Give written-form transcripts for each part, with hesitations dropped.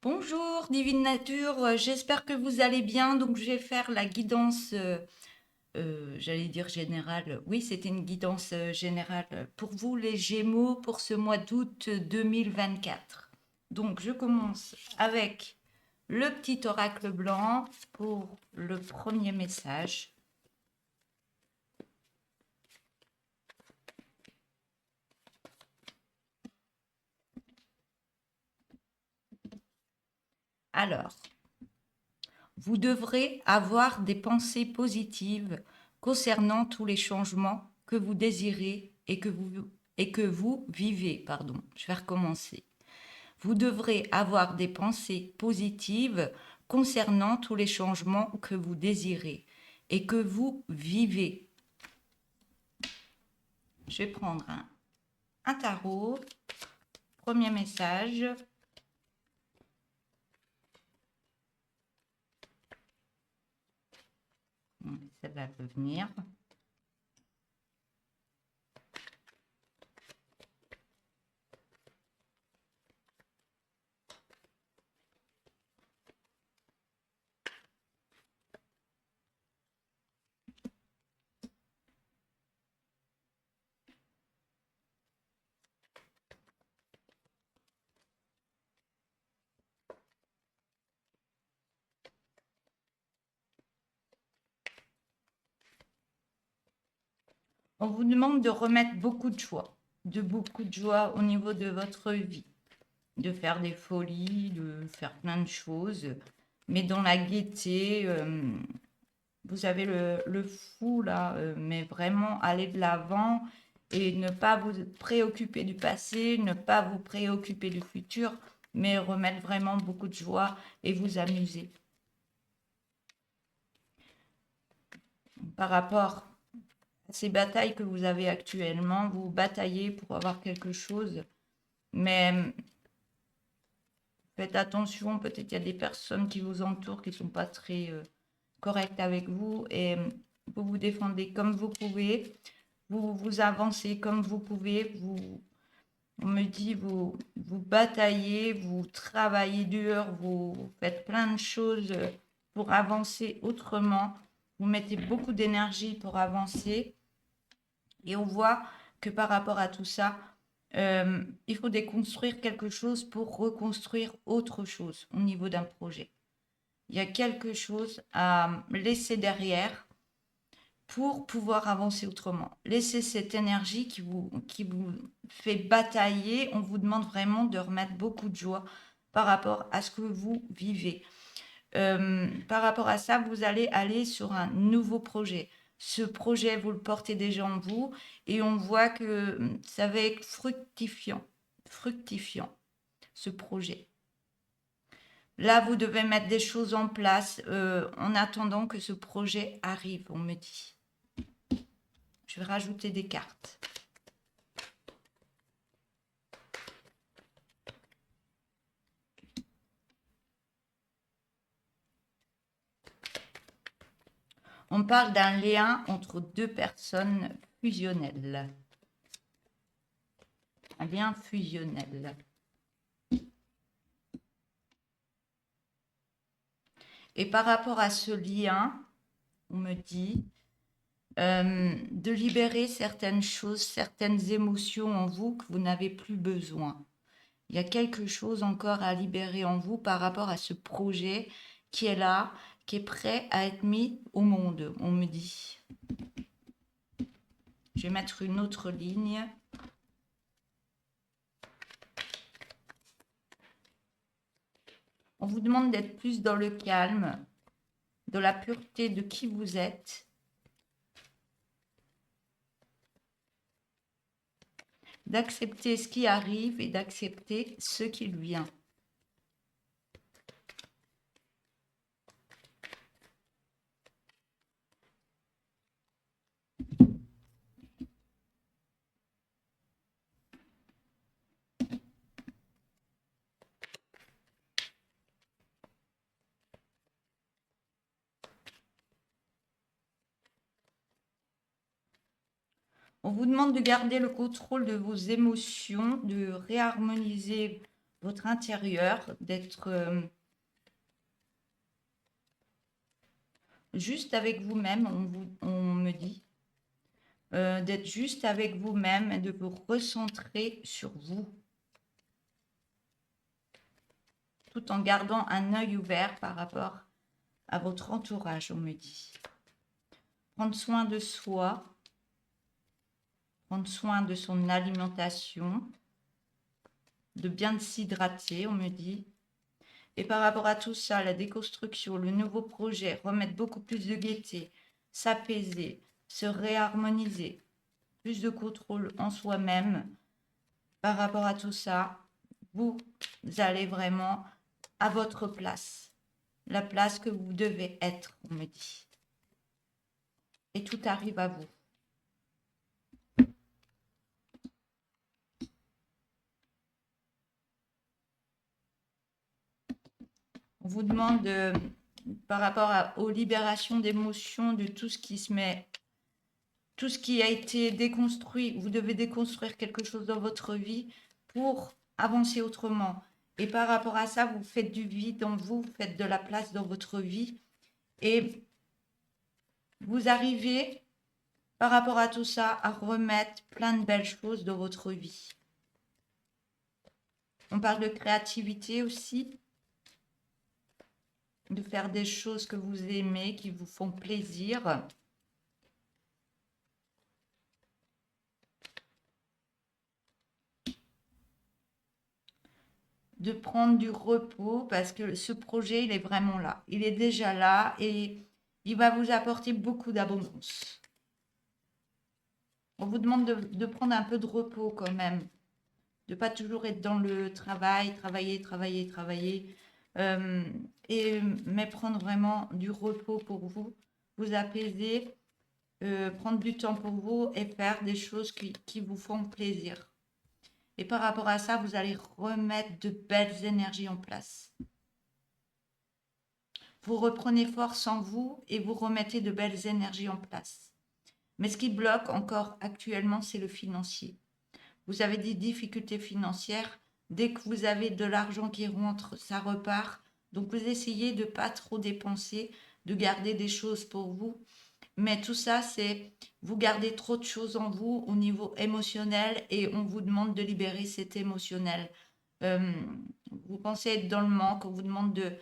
Bonjour Divine Nature, j'espère que vous allez bien. Donc je vais faire la guidance, j'allais dire générale. Oui, c'était une guidance générale pour vous les Gémeaux pour ce mois d'août 2024. Donc je commence avec le petit oracle blanc pour le premier message. Alors, vous devrez avoir des pensées positives concernant tous les changements que vous désirez et que vous vivez. Pardon, je vais recommencer. Vous devrez avoir des pensées positives concernant tous les changements que vous désirez et que vous vivez. Je vais prendre un tarot. Premier message. Celle-là peut venir. On vous demande de remettre beaucoup de joie au niveau de votre vie, de faire des folies, de faire plein de choses, mais dans la gaieté. Vous avez le fou là, mais vraiment aller de l'avant et ne pas vous préoccuper du passé, ne pas vous préoccuper du futur, mais remettre vraiment beaucoup de joie et vous amuser. Par rapport à ces batailles que vous avez actuellement, vous bataillez pour avoir quelque chose, mais faites attention, peut-être qu'il y a des personnes qui vous entourent qui ne sont pas très correctes avec vous et vous vous défendez comme vous pouvez, vous avancez comme vous pouvez, on me dit, vous bataillez, vous travaillez dur, vous faites plein de choses pour avancer autrement, vous mettez beaucoup d'énergie pour avancer et on voit que par rapport à tout ça, il faut déconstruire quelque chose pour reconstruire autre chose au niveau d'un projet. Il y a quelque chose à laisser derrière pour pouvoir avancer autrement. Laissez cette énergie qui vous fait batailler. On vous demande vraiment de remettre beaucoup de joie par rapport à ce que vous vivez. Par rapport à ça, vous allez aller sur un nouveau projet. Ce projet, vous le portez déjà en vous et on voit que ça va être fructifiant, ce projet. Là, vous devez mettre des choses en place en attendant que ce projet arrive, on me dit. Je vais rajouter des cartes. On parle d'un lien entre deux personnes fusionnelles. Un lien fusionnel. Et par rapport à ce lien, on me dit de libérer certaines choses, certaines émotions en vous que vous n'avez plus besoin. Il y a quelque chose encore à libérer en vous par rapport à ce projet qui est là, qui est prêt à être mis au monde, on me dit. Je vais mettre une autre ligne. On vous demande d'être plus dans le calme, de la pureté de qui vous êtes. D'accepter ce qui arrive et d'accepter ce qui vient. On vous demande de garder le contrôle de vos émotions, de réharmoniser votre intérieur, d'être juste avec vous-même, on me dit, d'être juste avec vous-même et de vous recentrer sur vous, tout en gardant un œil ouvert par rapport à votre entourage, on me dit. Prendre soin de soi, prendre soin de son alimentation, de bien s'hydrater, on me dit. Et par rapport à tout ça, la déconstruction, le nouveau projet, remettre beaucoup plus de gaieté, s'apaiser, se réharmoniser, plus de contrôle en soi-même. Par rapport à tout ça, vous allez vraiment à votre place, la place que vous devez être, on me dit. Et tout arrive à vous. On vous demande par rapport aux libérations d'émotions, de tout ce qui se met, tout ce qui a été déconstruit. Vous devez déconstruire quelque chose dans votre vie pour avancer autrement. Et par rapport à ça, vous faites du vide en vous, vous faites de la place dans votre vie. Et vous arrivez, par rapport à tout ça, à remettre plein de belles choses dans votre vie. On parle de créativité aussi, de faire des choses que vous aimez, qui vous font plaisir. De prendre du repos parce que ce projet, il est vraiment là. Il est déjà là et il va vous apporter beaucoup d'abondance. On vous demande de prendre un peu de repos quand même, de pas toujours être dans le travail, travailler, mais prendre vraiment du repos pour vous, vous apaiser, prendre du temps pour vous et faire des choses qui vous font plaisir. Et par rapport à ça, vous allez remettre de belles énergies en place. Vous reprenez force en vous et vous remettez de belles énergies en place. Mais ce qui bloque encore actuellement, c'est le financier. Vous avez des difficultés financières. Dès que vous avez de l'argent qui rentre, ça repart. Donc vous essayez de ne pas trop dépenser, de garder des choses pour vous. Mais tout ça, c'est vous gardez trop de choses en vous au niveau émotionnel et on vous demande de libérer cet émotionnel. Vous pensez être dans le manque, on vous demande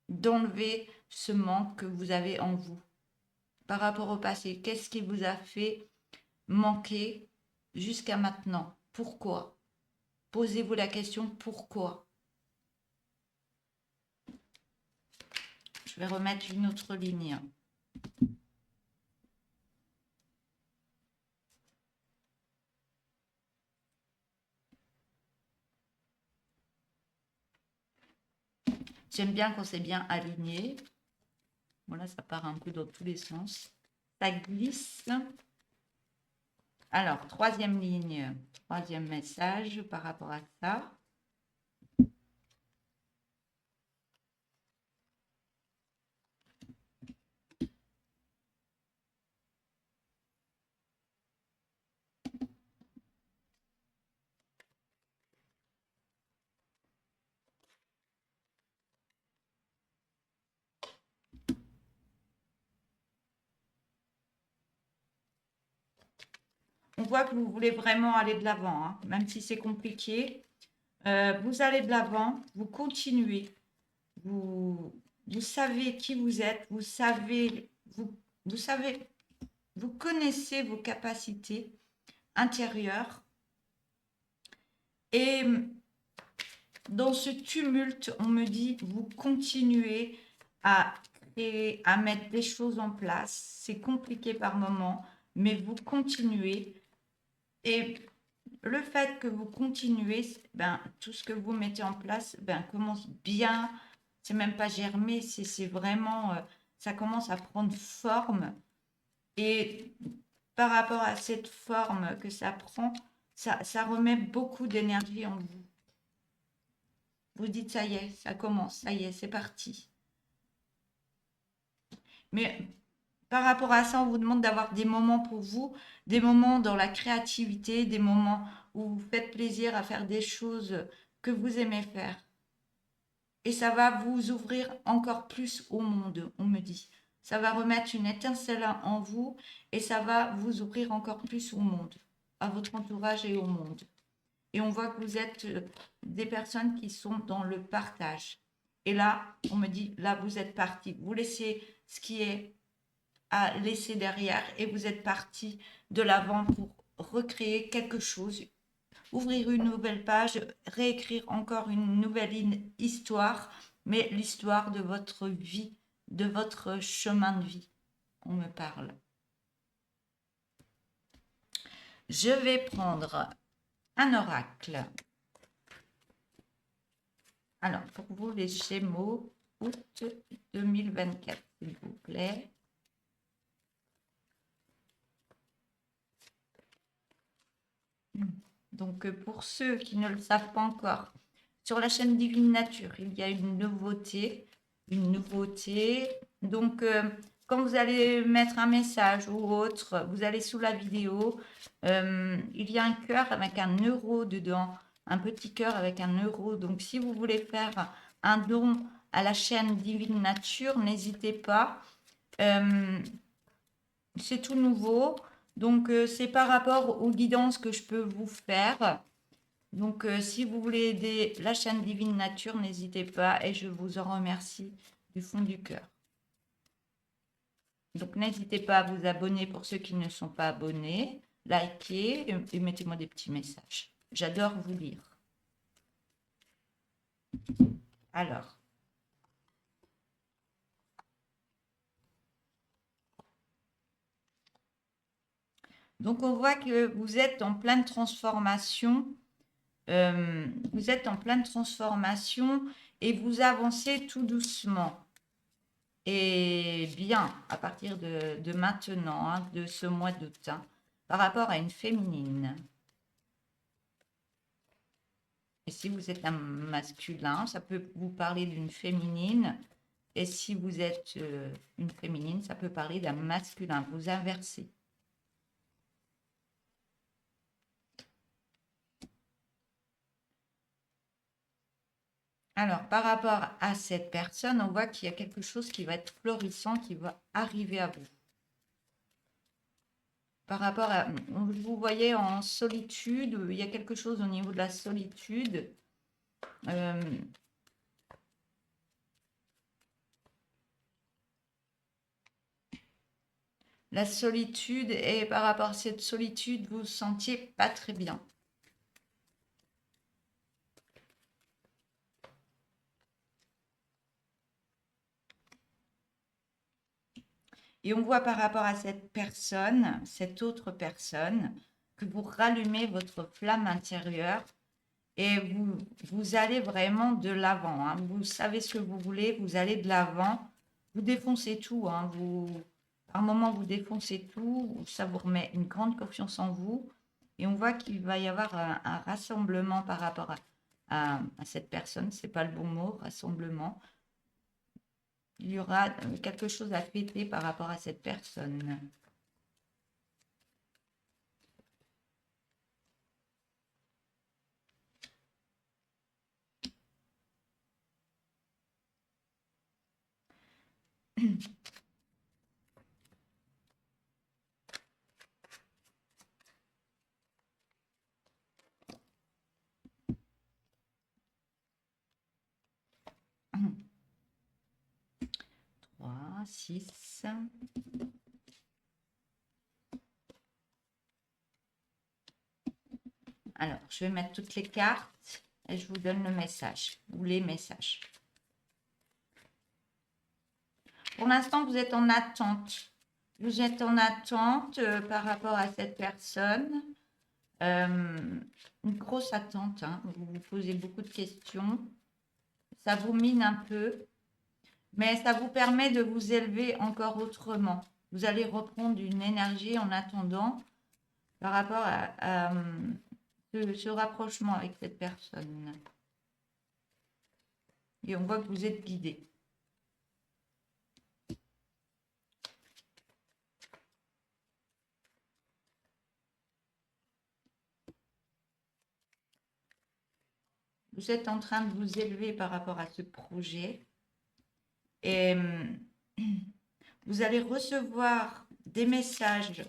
d'enlever ce manque que vous avez en vous. Par rapport au passé, qu'est-ce qui vous a fait manquer jusqu'à maintenant? Pourquoi? Posez-vous la question pourquoi? Je vais remettre une autre ligne. J'aime bien quand c'est bien aligné. Voilà, ça part un peu dans tous les sens. Ça glisse. Alors, troisième ligne, troisième message par rapport à ça. On voit que vous voulez vraiment aller de l'avant, hein, même si c'est compliqué. Vous allez de l'avant, vous continuez, vous savez qui vous êtes, vous savez, vous connaissez vos capacités intérieures. Et dans ce tumulte, on me dit, vous continuez à créer, à mettre des choses en place. C'est compliqué par moments, mais vous continuez. Et le fait que vous continuez, ben, tout ce que vous mettez en place ben, commence bien. C'est même pas germer, c'est vraiment, ça commence à prendre forme. Et par rapport à cette forme que ça prend, ça remet beaucoup d'énergie en vous. Vous dites, ça y est, ça commence, ça y est, c'est parti. Mais par rapport à ça, on vous demande d'avoir des moments pour vous, des moments dans la créativité, des moments vous vous faites plaisir à faire des choses que vous aimez faire. Et ça va vous ouvrir encore plus au monde, on me dit. Ça va remettre une étincelle en vous et ça va vous ouvrir encore plus au monde, à votre entourage et au monde. Et on voit que vous êtes des personnes qui sont dans le partage. Et là, on me dit, là, vous êtes parti. Vous laissez ce qui est à laisser derrière et vous êtes parti de l'avant pour recréer quelque chose, ouvrir une nouvelle page, réécrire encore une nouvelle histoire, mais l'histoire de votre vie, de votre chemin de vie. On me parle. Je vais prendre un oracle. Alors, pour vous, les Gémeaux, août 2024, s'il vous plaît. Donc, pour ceux qui ne le savent pas encore, sur la chaîne Divine Nature, il y a une nouveauté. Une nouveauté. Donc, quand vous allez mettre un message ou autre, vous allez sous la vidéo, il y a un cœur avec un euro dedans, un petit cœur avec un euro. Donc, si vous voulez faire un don à la chaîne Divine Nature, n'hésitez pas. C'est tout nouveau. Donc, c'est par rapport aux guidances que je peux vous faire. Donc, si vous voulez aider la chaîne Divine Nature, n'hésitez pas et je vous en remercie du fond du cœur. Donc, n'hésitez pas à vous abonner pour ceux qui ne sont pas abonnés, likez et mettez-moi des petits messages. J'adore vous lire. Alors. Donc, on voit que vous êtes en pleine transformation. Vous êtes en pleine transformation et vous avancez tout doucement. Et bien, à partir de maintenant, hein, de ce mois d'août, hein, par rapport à une féminine. Et si vous êtes un masculin, ça peut vous parler d'une féminine. Et si vous êtes une féminine, ça peut parler d'un masculin. Vous inversez. Alors, par rapport à cette personne, on voit qu'il y a quelque chose qui va être florissant, qui va arriver à vous. Par rapport à, vous voyez en solitude, il y a quelque chose au niveau de la solitude. La solitude, et par rapport à cette solitude, vous vous sentiez pas très bien. Et on voit par rapport à cette personne, cette autre personne, que vous rallumez votre flamme intérieure et vous allez vraiment de l'avant. Hein. Vous savez ce que vous voulez, vous allez de l'avant, vous défoncez tout. Hein. Par moment, vous défoncez tout, ça vous remet une grande confiance en vous. Et on voit qu'il va y avoir un rassemblement par rapport à cette personne. Ce n'est pas le bon mot, rassemblement. Il y aura quelque chose à fêter par rapport à cette personne. Trois, 6. Alors, je vais mettre toutes les cartes et je vous donne le message ou les messages. Pour l'instant, vous êtes en attente. Vous êtes en attente par rapport à cette personne. Une grosse attente. Hein. Vous vous posez beaucoup de questions. Ça vous mine un peu. Mais ça vous permet de vous élever encore autrement. Vous allez reprendre une énergie en attendant par rapport à ce rapprochement avec cette personne. Et on voit que vous êtes guidé. vous êtes en train de vous élever par rapport à ce projet et vous allez recevoir des messages.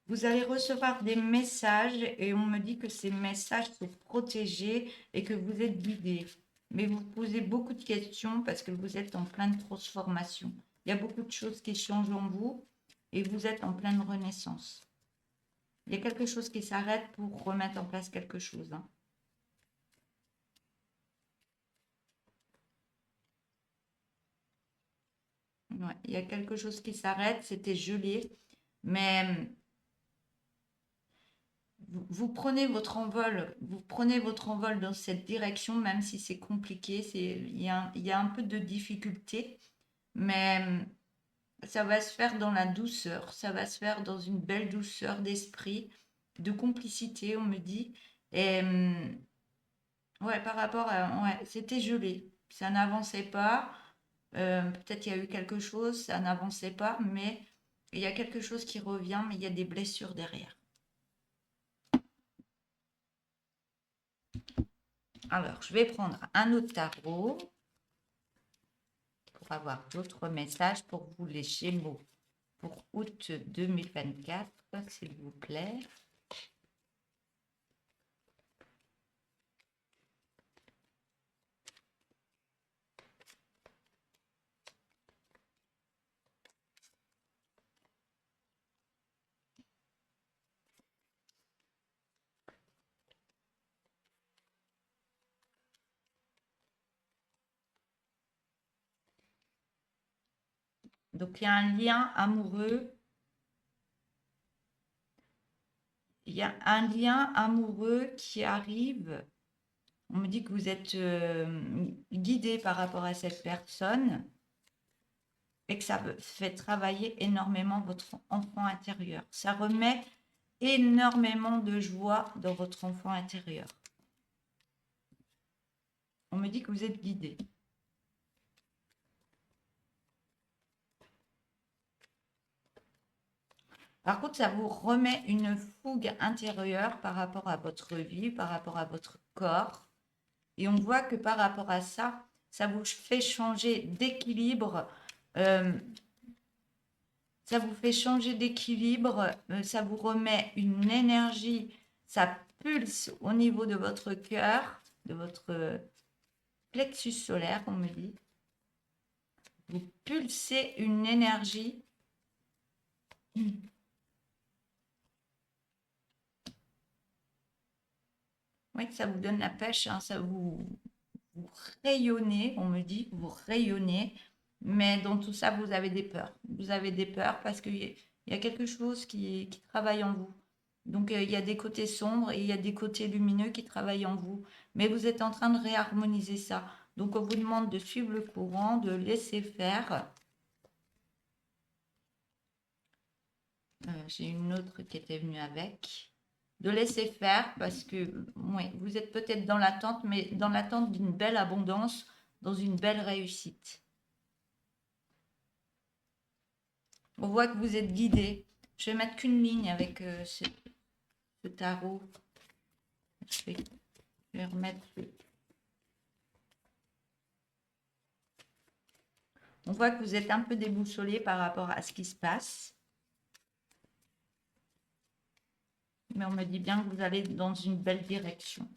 Vous allez recevoir des messages et on me dit que ces messages sont protégés et que vous êtes guidés. Mais vous posez beaucoup de questions parce que vous êtes en pleine transformation. Il y a beaucoup de choses qui changent en vous et vous êtes en pleine renaissance. Il y a quelque chose qui s'arrête pour remettre en place quelque chose. Hein. Ouais, il y a quelque chose qui s'arrête, c'était gelé, mais vous prenez votre envol, dans cette direction, même si c'est compliqué, il y a un peu de difficulté, mais ça va se faire dans la douceur, ça va se faire dans une belle douceur d'esprit, de complicité, on me dit. Et ouais, par rapport à, ouais, c'était gelé, ça n'avançait pas. Peut-être il y a eu quelque chose, ça n'avançait pas, mais il y a quelque chose qui revient, mais il y a des blessures derrière. Alors, je vais prendre un autre tarot pour avoir d'autres messages pour vous, les Gémeaux, pour août 2024, s'il vous plaît. Donc, il y a un lien amoureux. Il y a un lien amoureux qui arrive. On me dit que vous êtes guidé par rapport à cette personne et que ça fait travailler énormément votre enfant intérieur. Ça remet énormément de joie dans votre enfant intérieur. On me dit que vous êtes guidé. Par contre, ça vous remet une fougue intérieure par rapport à votre vie, par rapport à votre corps. Et on voit que par rapport à ça, ça vous fait changer d'équilibre. Ça vous fait changer d'équilibre. Ça vous remet une énergie. Ça pulse au niveau de votre cœur, de votre plexus solaire, on me dit. Vous pulsez une énergie. Oui, ça vous donne la pêche, hein, ça vous rayonnez, on me dit, vous rayonnez, mais dans tout ça, vous avez des peurs. Vous avez des peurs parce qu'il y a quelque chose qui travaille en vous. Donc, il y a des côtés sombres et il y a des côtés lumineux qui travaillent en vous. Mais vous êtes en train de réharmoniser ça. Donc, on vous demande de suivre le courant, de laisser faire. J'ai une autre qui était venue avec. De laisser faire parce que oui, vous êtes peut-être dans l'attente, mais dans l'attente d'une belle abondance, dans une belle réussite. On voit que vous êtes guidé. Je vais mettre qu'une ligne avec ce tarot. Je vais remettre. On voit que vous êtes un peu déboussolé par rapport à ce qui se passe. Mais on me dit bien que vous allez dans une belle direction.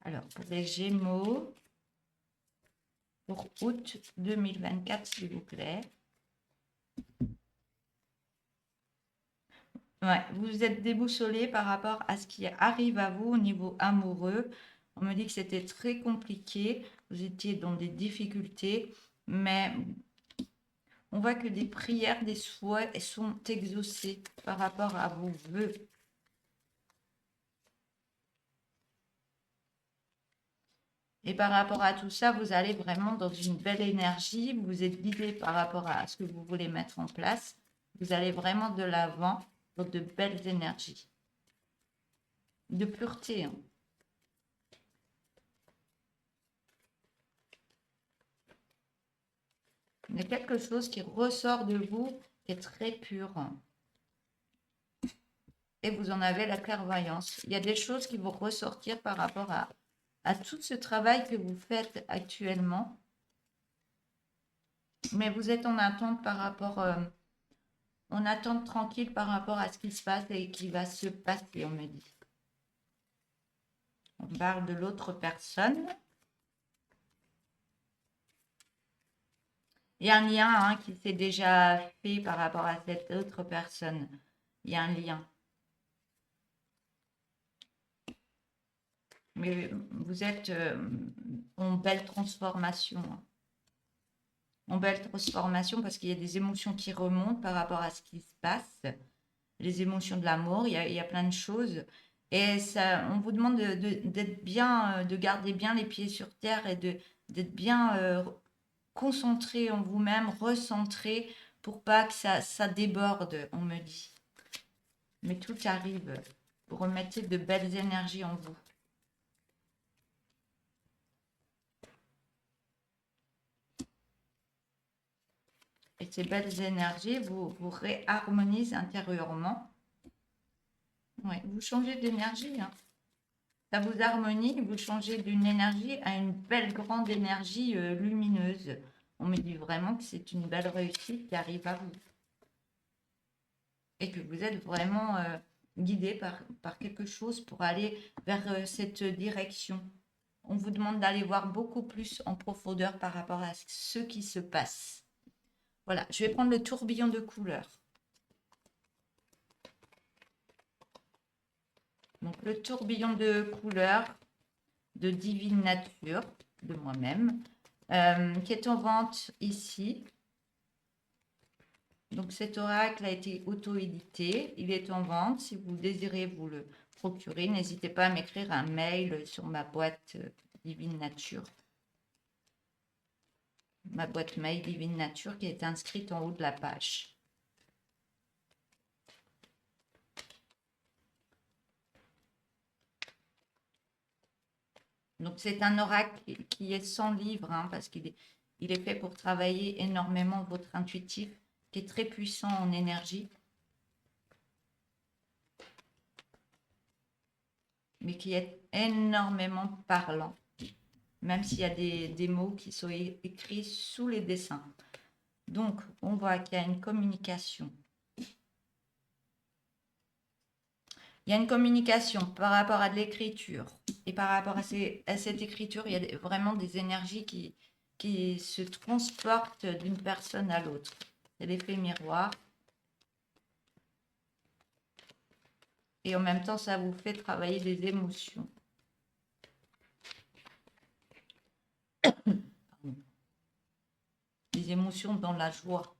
Alors, pour les Gémeaux, pour août 2024, s'il vous plaît. Ouais, vous êtes déboussolé par rapport à ce qui arrive à vous au niveau amoureux. On me dit que c'était très compliqué. Vous étiez dans des difficultés, mais on voit que des prières, des souhaits sont exaucés par rapport à vos vœux. Et par rapport à tout ça, vous allez vraiment dans une belle énergie. Vous êtes guidé par rapport à ce que vous voulez mettre en place. Vous allez vraiment de l'avant dans de belles énergies. de pureté, hein. Il y a quelque chose qui ressort de vous qui est très pur. Et vous en avez la clairvoyance. Il y a des choses qui vont ressortir par rapport à tout ce travail que vous faites actuellement. Mais vous êtes en attente par rapport, en attente tranquille par rapport à ce qui se passe et qui va se passer, on me dit. On parle de l'autre personne. Il y a un lien hein, qui s'est déjà fait par rapport à cette autre personne. Il y a un lien. Mais vous êtes en belle transformation. En belle transformation parce qu'il y a des émotions qui remontent par rapport à ce qui se passe. Les émotions de l'amour, il y a plein de choses. Et ça, on vous demande d'être bien, de garder bien les pieds sur terre et d'être bien concentré en vous-même, recentré pour pas que ça déborde, on me dit. Mais tout arrive. Vous remettez de belles énergies en vous. Et ces belles énergies vous réharmonisent intérieurement. Ouais, vous changez d'énergie. Hein. Ça vous harmonie, vous changez d'une énergie à une belle grande énergie lumineuse. On me dit vraiment que c'est une belle réussite qui arrive à vous. Et que vous êtes vraiment guidé par quelque chose pour aller vers cette direction. On vous demande d'aller voir beaucoup plus en profondeur par rapport à ce qui se passe. Voilà, je vais prendre le tourbillon de couleurs. Donc le tourbillon de couleurs de Divine Nature, de moi-même, qui est en vente ici. Donc cet oracle a été auto-édité, il est en vente. Si vous désirez vous le procurer, n'hésitez pas à m'écrire un mail sur ma boîte Divine Nature. Ma boîte mail Divine Nature qui est inscrite en haut de la page. Donc c'est un oracle qui est sans livre, hein, parce qu'il est fait pour travailler énormément votre intuitif, qui est très puissant en énergie, mais qui est énormément parlant, même s'il y a des mots qui sont écrits sous les dessins. Donc, on voit qu'il y a une communication. Il y a une communication par rapport à de l'écriture. Et par rapport à cette écriture, il y a vraiment des énergies qui se transportent d'une personne à l'autre. C'est l'effet miroir. Et en même temps, ça vous fait travailler des émotions. Des émotions dans la joie.